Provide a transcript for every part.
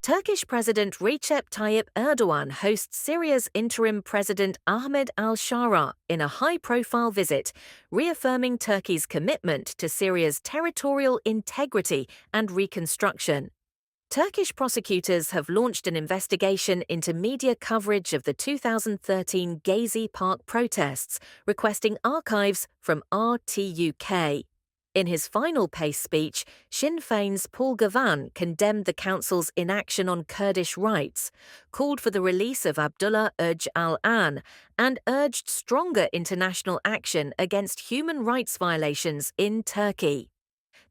Turkish President Recep Tayyip Erdogan hosts Syria's interim president Ahmed al-Shara in a high-profile visit, reaffirming Turkey's commitment to Syria's territorial integrity and reconstruction. Turkish prosecutors have launched an investigation into media coverage of the 2013 Gezi Park protests, requesting archives from RTUK. In his final pace speech, Sinn Féin's Paul Gavan condemned the council's inaction on Kurdish rights, called for the release of Abdullah Öcalan, and urged stronger international action against human rights violations in Turkey.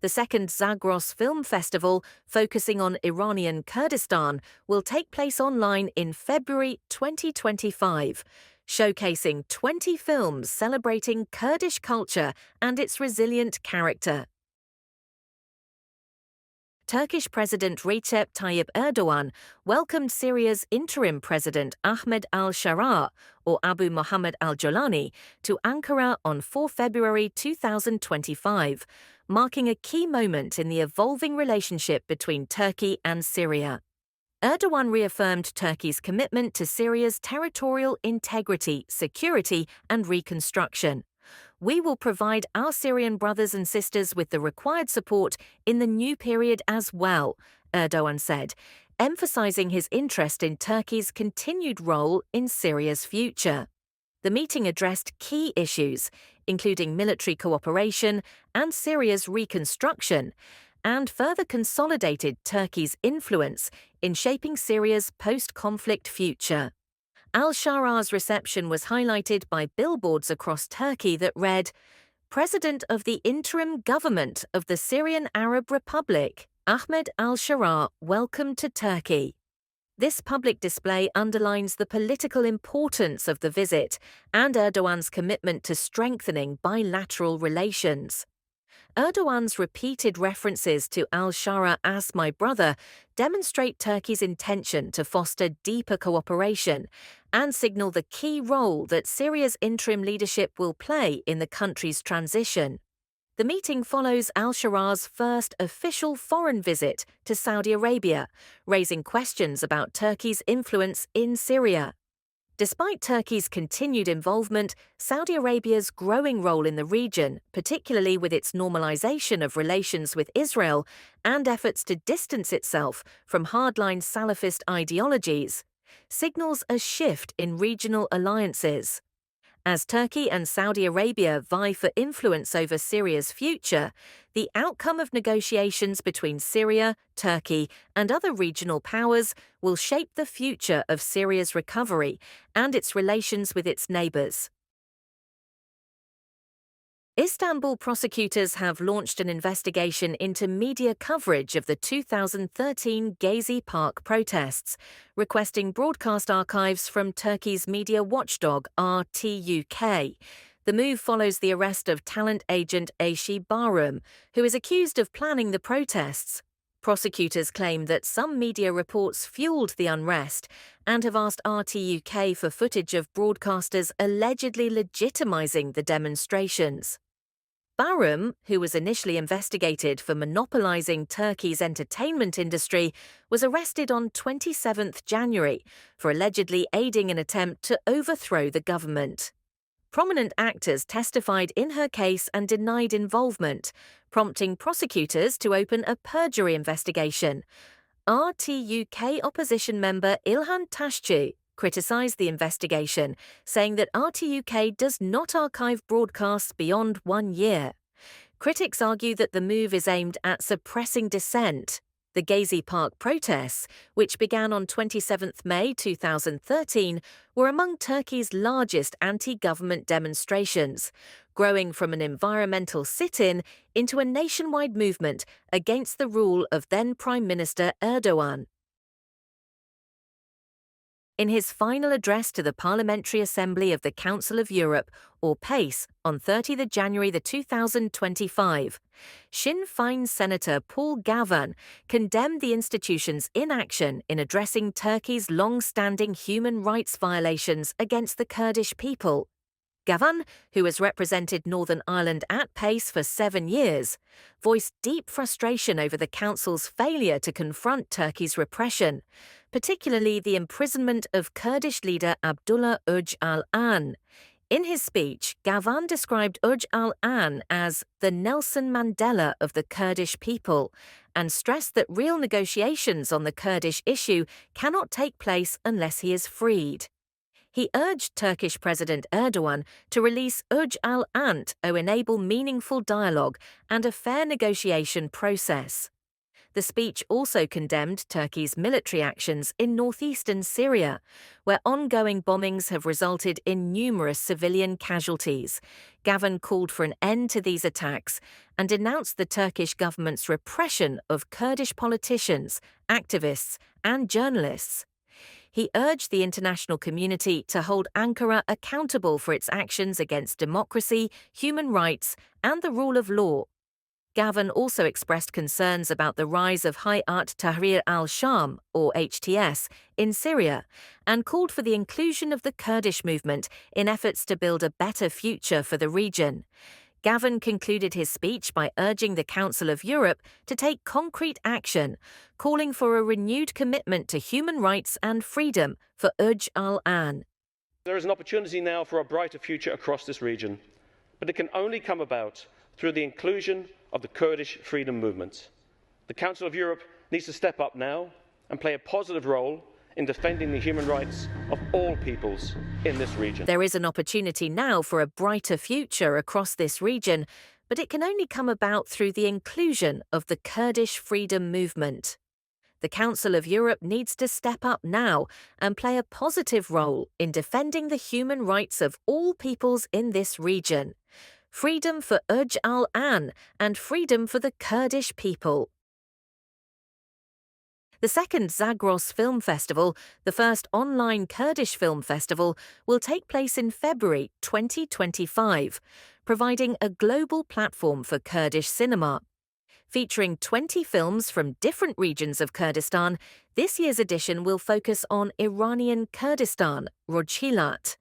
The second Zagros Film Festival, focusing on Iranian Kurdistan, will take place online in February 2025, showcasing 20 films celebrating Kurdish culture and its resilient character. Turkish President Recep Tayyip Erdogan welcomed Syria's interim president Ahmed al-Shara, or Abu Mohammed al-Jolani, to Ankara on 4 February 2025, marking a key moment in the evolving relationship between Turkey and Syria. Erdogan reaffirmed Turkey's commitment to Syria's territorial integrity, security, and reconstruction. "We will provide our Syrian brothers and sisters with the required support in the new period as well," Erdogan said, emphasizing his interest in Turkey's continued role in Syria's future. The meeting addressed key issues, including military cooperation and Syria's reconstruction, and further consolidated Turkey's influence in shaping Syria's post-conflict future. Al-Shara's reception was highlighted by billboards across Turkey that read, "President of the Interim Government of the Syrian Arab Republic, Ahmed al-Shara, welcome to Turkey." This public display underlines the political importance of the visit and Erdogan's commitment to strengthening bilateral relations. Erdogan's repeated references to al-Shara as "my brother" demonstrate Turkey's intention to foster deeper cooperation and signal the key role that Syria's interim leadership will play in the country's transition. The meeting follows al-Shara's first official foreign visit to Saudi Arabia, raising questions about Turkey's influence in Syria. Despite Turkey's continued involvement, Saudi Arabia's growing role in the region, particularly with its normalization of relations with Israel and efforts to distance itself from hardline Salafist ideologies, signals a shift in regional alliances. As Turkey and Saudi Arabia vie for influence over Syria's future, the outcome of negotiations between Syria, Turkey, and other regional powers will shape the future of Syria's recovery and its relations with its neighbors. Istanbul prosecutors have launched an investigation into media coverage of the 2013 Gezi Park protests, requesting broadcast archives from Turkey's media watchdog RTUK. The move follows the arrest of talent agent Ayşe Bahram, who is accused of planning the protests. Prosecutors claim that some media reports fueled the unrest and have asked RTUK for footage of broadcasters allegedly legitimizing the demonstrations. Bahram, who was initially investigated for monopolizing Turkey's entertainment industry, was arrested on 27 January for allegedly aiding an attempt to overthrow the government. Prominent actors testified in her case and denied involvement, prompting prosecutors to open a perjury investigation. RTUK opposition member İlhan Taşçı criticized the investigation, saying that RTUK does not archive broadcasts beyond 1 year. Critics argue that the move is aimed at suppressing dissent. The Gezi Park protests, which began on 27 May 2013, were among Turkey's largest anti-government demonstrations, growing from an environmental sit-in into a nationwide movement against the rule of then Prime Minister Erdogan. In his final address to the Parliamentary Assembly of the Council of Europe, or PACE, on 30 January 2025, Sinn Féin Senator Paul Gavan condemned the institution's inaction in addressing Turkey's long-standing human rights violations against the Kurdish people. Gavan, who has represented Northern Ireland at pace for 7 years, voiced deep frustration over the council's failure to confront Turkey's repression, particularly the imprisonment of Kurdish leader Abdullah Öcalan. In his speech, Gavan described Öcalan as the Nelson Mandela of the Kurdish people and stressed that real negotiations on the Kurdish issue cannot take place unless he is freed. He urged Turkish President Erdogan to release Öcalan to enable meaningful dialogue and a fair negotiation process. The speech also condemned Turkey's military actions in northeastern Syria, where ongoing bombings have resulted in numerous civilian casualties. Gavan called for an end to these attacks and denounced the Turkish government's repression of Kurdish politicians, activists, and journalists. He urged the international community to hold Ankara accountable for its actions against democracy, human rights, and the rule of law. Gavan also expressed concerns about the rise of Hayat Tahrir al-Sham, or HTS, in Syria, and called for the inclusion of the Kurdish movement in efforts to build a better future for the region. Gavan concluded his speech by urging the Council of Europe to take concrete action, calling for a renewed commitment to human rights and freedom for Öcalan. There is an opportunity now for a brighter future across this region, but it can only come about through the inclusion of the Kurdish freedom movement. The Council of Europe needs to step up now and play a positive role in defending the human rights of all peoples in this region. There is an opportunity now for a brighter future across this region, but it can only come about through the inclusion of the Kurdish freedom movement. The Council of Europe needs to step up now and play a positive role in defending the human rights of all peoples in this region. Freedom for Öcalan and freedom for the Kurdish people. The second Zagros Film Festival, the first online Kurdish film festival, will take place in February 2025, providing a global platform for Kurdish cinema. Featuring 20 films from different regions of Kurdistan, this year's edition will focus on Iranian Kurdistan, Rojhilat.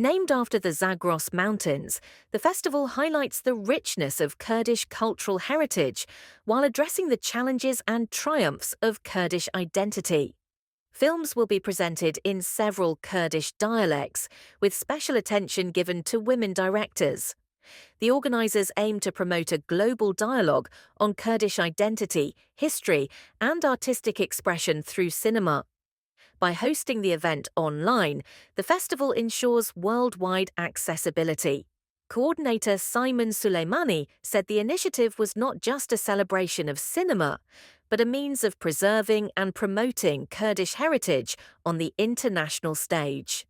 Named after the Zagros Mountains, the festival highlights the richness of Kurdish cultural heritage while addressing the challenges and triumphs of Kurdish identity. Films will be presented in several Kurdish dialects, with special attention given to women directors. The organisers aim to promote a global dialogue on Kurdish identity, history, and artistic expression through cinema. By hosting the event online, the festival ensures worldwide accessibility. Coordinator Simon Suleimani said the initiative was not just a celebration of cinema, but a means of preserving and promoting Kurdish heritage on the international stage.